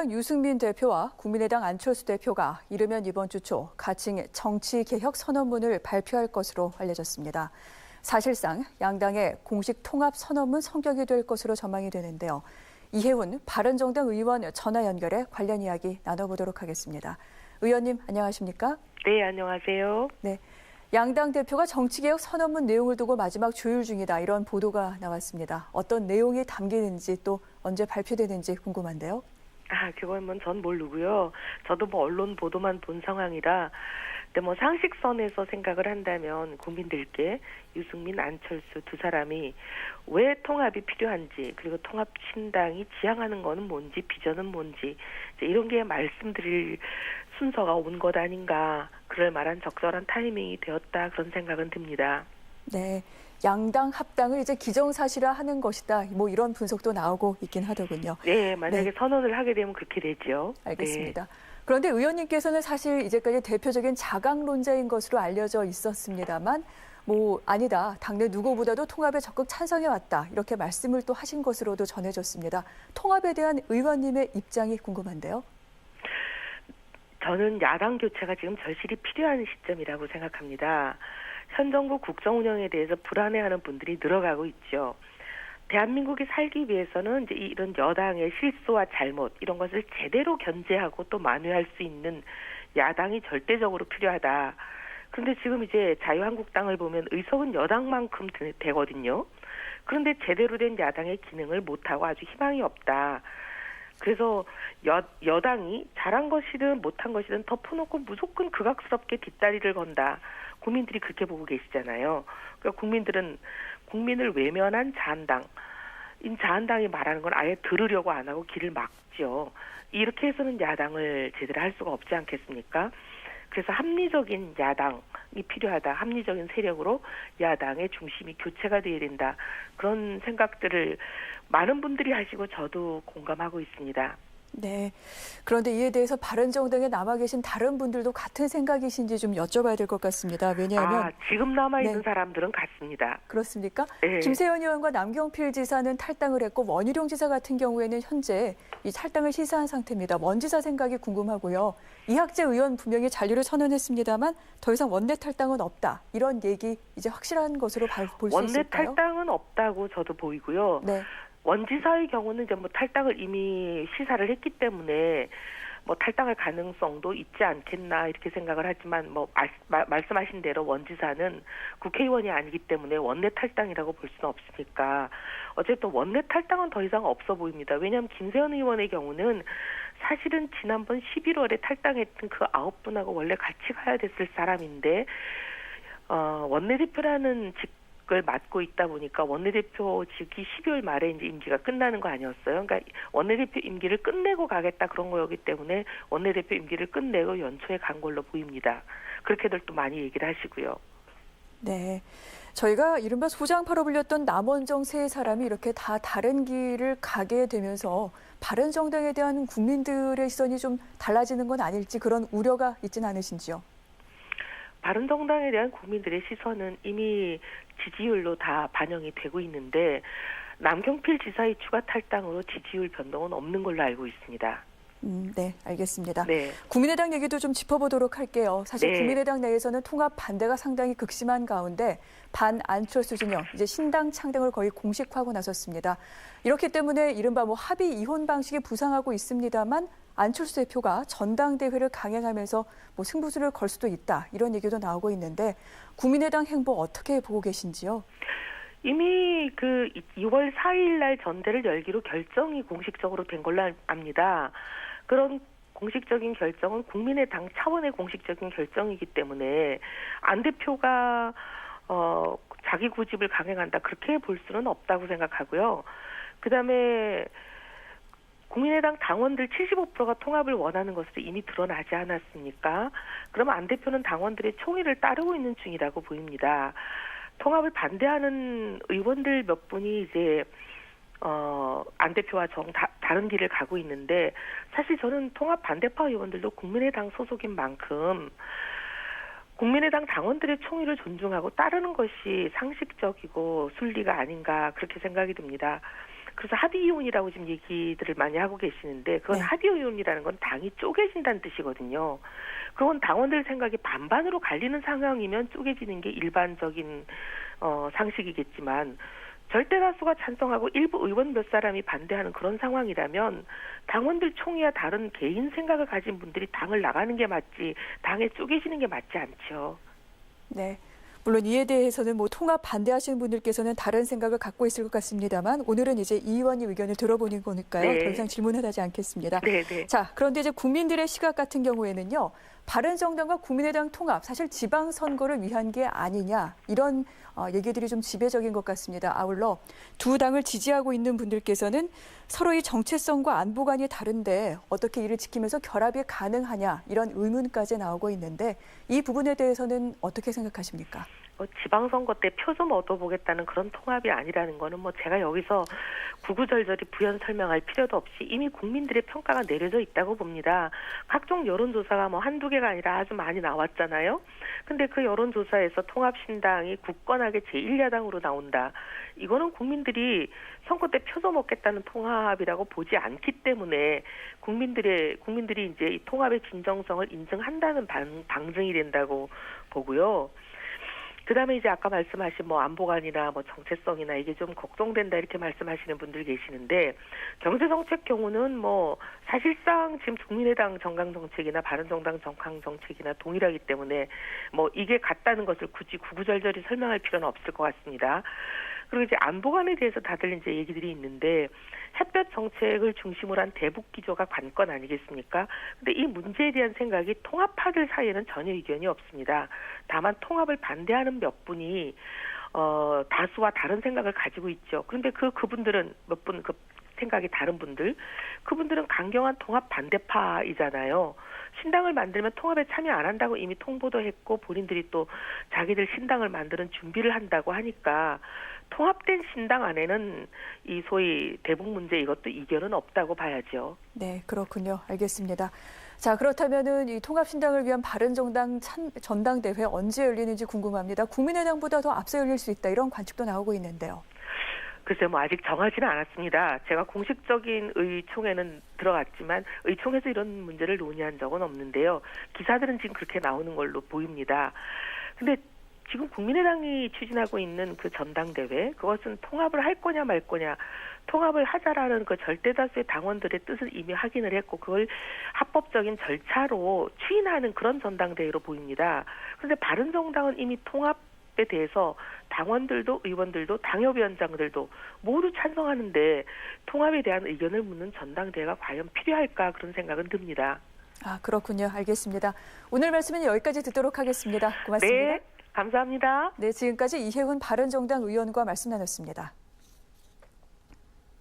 유승민 대표와 국민의당 안철수 대표가 이르면 이번 주 초 가칭 정치개혁 선언문을 발표할 것으로 알려졌습니다. 사실상 양당의 공식 통합 선언문 성격이 될 것으로 전망이 되는데요. 이해훈 바른정당 의원 전화 연결해 관련 이야기 나눠보도록 하겠습니다. 의원님 안녕하십니까? 네, 안녕하세요. 네, 양당 대표가 정치개혁 선언문 내용을 두고 마지막 조율 중이다 이런 보도가 나왔습니다. 어떤 내용이 담기는지 또 언제 발표되는지 궁금한데요. 그건 전 모르고요. 저도 언론 보도만 본 상황이라. 근데 상식선에서 생각을 한다면 국민들께 유승민, 안철수 두 사람이 왜 통합이 필요한지, 그리고 통합 신당이 지향하는 거는 뭔지, 비전은 뭔지, 이런 게 말씀드릴 순서가 온 것 아닌가, 그럴 만한 적절한 타이밍이 되었다, 그런 생각은 듭니다. 네, 양당 합당을 이제 기정사실화하는 것이다. 이런 분석도 나오고 있긴 하더군요. 네, 만약에 선언을 하게 되면 그렇게 되죠. 알겠습니다. 네. 그런데 의원님께서는 사실 이제까지 대표적인 자강론자인 것으로 알려져 있었습니다만 아니다. 당내 누구보다도 통합에 적극 찬성해왔다. 이렇게 말씀을 또 하신 것으로도 전해졌습니다. 통합에 대한 의원님의 입장이 궁금한데요. 저는 야당 교체가 지금 절실히 필요한 시점이라고 생각합니다. 현 정부 국정 운영에 대해서 불안해하는 분들이 늘어가고 있죠. 대한민국이 살기 위해서는 이제 이런 여당의 실수와 잘못 이런 것을 제대로 견제하고 또 만회할 수 있는 야당이 절대적으로 필요하다. 그런데 지금 이제 자유한국당을 보면 의석은 여당만큼 되거든요. 그런데 제대로 된 야당의 기능을 못하고 아주 희망이 없다. 그래서 여당이 잘한 것이든 못한 것이든 덮어놓고 무조건 극악스럽게 뒷다리를 건다. 국민들이 그렇게 보고 계시잖아요. 그러니까 국민들은 국민을 외면한 자한당, 이 자한당이 말하는 건 아예 들으려고 안 하고 길을 막죠. 이렇게 해서는 야당을 제대로 할 수가 없지 않겠습니까? 그래서 합리적인 야당이 필요하다. 합리적인 세력으로 야당의 중심이 교체가 돼야 된다. 그런 생각들을 많은 분들이 하시고 저도 공감하고 있습니다. 네. 그런데 이에 대해서 바른정당에 남아 계신 다른 분들도 같은 생각이신지 좀 여쭤봐야 될 것 같습니다. 왜냐하면 지금 남아있는 사람들은 같습니다. 그렇습니까? 네. 김세현 의원과 남경필 지사는 탈당을 했고 원희룡 지사 같은 경우에는 현재 이 탈당을 시사한 상태입니다. 원 지사 생각이 궁금하고요. 이학재 의원 분명히 잔류를 선언했습니다만 더 이상 원내 탈당은 없다. 이런 얘기 이제 확실한 것으로 볼 수 있을까요? 원내 탈당은 없다고 저도 보이고요. 네. 원지사의 경우는 이제 탈당을 이미 시사를 했기 때문에 탈당할 가능성도 있지 않겠나 이렇게 생각을 하지만 말씀하신 대로 원지사는 국회의원이 아니기 때문에 원내 탈당이라고 볼 수는 없으니까 어쨌든 원내 탈당은 더 이상 없어 보입니다. 왜냐하면 김세현 의원의 경우는 사실은 지난번 11월에 탈당했던 그 9분하고 원래 같이 가야 됐을 사람인데 원내대표라는 직을 맡고 있다 보니까 원내대표직이 12월 말에 이제 임기가 끝나는 거 아니었어요. 그러니까 원내대표 임기를 끝내고 가겠다 그런 거였기 때문에 원내대표 임기를 끝내고 연초에 간 걸로 보입니다. 그렇게들 또 많이 얘기를 하시고요. 네. 저희가 이른바 소장파로 불렸던 남원정 세 사람이 이렇게 다 다른 길을 가게 되면서 바른정당에 대한 국민들의 시선이 좀 달라지는 건 아닐지 그런 우려가 있지는 않으신지요? 바른정당에 대한 국민들의 시선은 이미 지지율로 다 반영이 되고 있는데 남경필 지사의 추가 탈당으로 지지율 변동은 없는 걸로 알고 있습니다. 네, 알겠습니다. 네. 국민의당 얘기도 좀 짚어보도록 할게요. 사실 네. 국민의당 내에서는 통합 반대가 상당히 극심한 가운데 반 안철수 진영, 이제 신당 창당을 거의 공식화하고 나섰습니다. 이렇기 때문에 이른바 합의 이혼 방식이 부상하고 있습니다만 안철수 대표가 전당대회를 강행하면서 승부수를 걸 수도 있다. 이런 얘기도 나오고 있는데 국민의당 행보 어떻게 보고 계신지요? 이미 2월 4일 날 전대를 열기로 결정이 공식적으로 된 걸로 압니다. 그런 공식적인 결정은 국민의당 차원의 공식적인 결정이기 때문에 안 대표가 자기 고집을 강행한다 그렇게 볼 수는 없다고 생각하고요. 그다음에 국민의당 당원들 75%가 통합을 원하는 것으로 이미 드러나지 않았습니까? 그러면 안 대표는 당원들의 총의를 따르고 있는 중이라고 보입니다. 통합을 반대하는 의원들 몇 분이 이제 안 대표와 다른 길을 가고 있는데 사실 저는 통합 반대파 의원들도 국민의당 소속인 만큼 국민의당 당원들의 총의를 존중하고 따르는 것이 상식적이고 순리가 아닌가 그렇게 생각이 듭니다. 그래서 합의 이혼이라고 지금 얘기들을 많이 하고 계시는데 그건 네. 합의 이혼이라는 건 당이 쪼개진다는 뜻이거든요. 그건 당원들 생각이 반반으로 갈리는 상황이면 쪼개지는 게 일반적인 상식이겠지만 절대 다수가 찬성하고 일부 의원 몇 사람이 반대하는 그런 상황이라면 당원들 총회와 다른 개인 생각을 가진 분들이 당을 나가는 게 맞지 당에 쪼개지는 게 맞지 않죠. 네. 물론 이에 대해서는 통합 반대하시는 분들께서는 다른 생각을 갖고 있을 것 같습니다만 오늘은 이제 이 의원님 의견을 들어보는 거니까요. 네. 더 이상 질문을 하지 않겠습니다. 네. 자, 그런데 이제 국민들의 시각 같은 경우에는요. 바른정당과 국민의당 통합 사실 지방선거를 위한 게 아니냐 이런 얘기들이 좀 지배적인 것 같습니다. 아울러 두 당을 지지하고 있는 분들께서는 서로의 정체성과 안보관이 다른데 어떻게 이를 지키면서 결합이 가능하냐 이런 의문까지 나오고 있는데 이 부분에 대해서는 어떻게 생각하십니까? 지방선거 때 표 좀 얻어보겠다는 그런 통합이 아니라는 거는 제가 여기서 구구절절히 부연 설명할 필요도 없이 이미 국민들의 평가가 내려져 있다고 봅니다. 각종 여론조사가 한두 개가 아니라 아주 많이 나왔잖아요. 근데 그 여론조사에서 통합신당이 굳건하게 제1야당으로 나온다. 이거는 국민들이 선거 때 표 좀 얻겠다는 통합이라고 보지 않기 때문에 국민들이 이제 이 통합의 진정성을 인정한다는 방증이 된다고 보고요. 그다음에 이제 아까 말씀하신 안보관이나 정체성이나 이게 좀 걱정된다 이렇게 말씀하시는 분들 계시는데 경제정책 경우는 사실상 지금 국민의당 정강정책이나 바른정당 정강정책이나 동일하기 때문에 이게 같다는 것을 굳이 구구절절히 설명할 필요는 없을 것 같습니다. 그리고 이제 안보관에 대해서 다들 이제 얘기들이 있는데 햇볕 정책을 중심으로 한 대북 기조가 관건 아니겠습니까? 근데 이 문제에 대한 생각이 통합파들 사이에는 전혀 의견이 없습니다. 다만 통합을 반대하는 몇 분이 다수와 다른 생각을 가지고 있죠. 그런데 그분들은 몇 분 생각이 다른 분들, 그분들은 강경한 통합 반대파이잖아요. 신당을 만들면 통합에 참여 안 한다고 이미 통보도 했고 본인들이 또 자기들 신당을 만드는 준비를 한다고 하니까 통합된 신당 안에는 이 소위 대북 문제 이것도 이견은 없다고 봐야죠. 네, 그렇군요. 알겠습니다. 자, 그렇다면은 이 통합신당을 위한 바른정당 전당대회 언제 열리는지 궁금합니다. 국민의당보다 더 앞서 열릴 수 있다 이런 관측도 나오고 있는데요. 글쎄 아직 정하지는 않았습니다. 제가 공식적인 의총에는 들어갔지만 의총에서 이런 문제를 논의한 적은 없는데요. 기사들은 지금 그렇게 나오는 걸로 보입니다. 근데 지금 국민의당이 추진하고 있는 그 전당대회 그것은 통합을 할 거냐 말 거냐 통합을 하자라는 그 절대다수의 당원들의 뜻을 이미 확인을 했고 그걸 합법적인 절차로 추인하는 그런 전당대회로 보입니다. 그런데 바른정당은 이미 통합에 대해서 당원들도 의원들도 당협위원장들도 모두 찬성하는데 통합에 대한 의견을 묻는 전당대회가 과연 필요할까 그런 생각은 듭니다. 아, 그렇군요. 알겠습니다. 오늘 말씀은 여기까지 듣도록 하겠습니다. 고맙습니다. 네, 감사합니다. 네, 지금까지 이혜훈 바른정당 의원과 말씀 나눴습니다.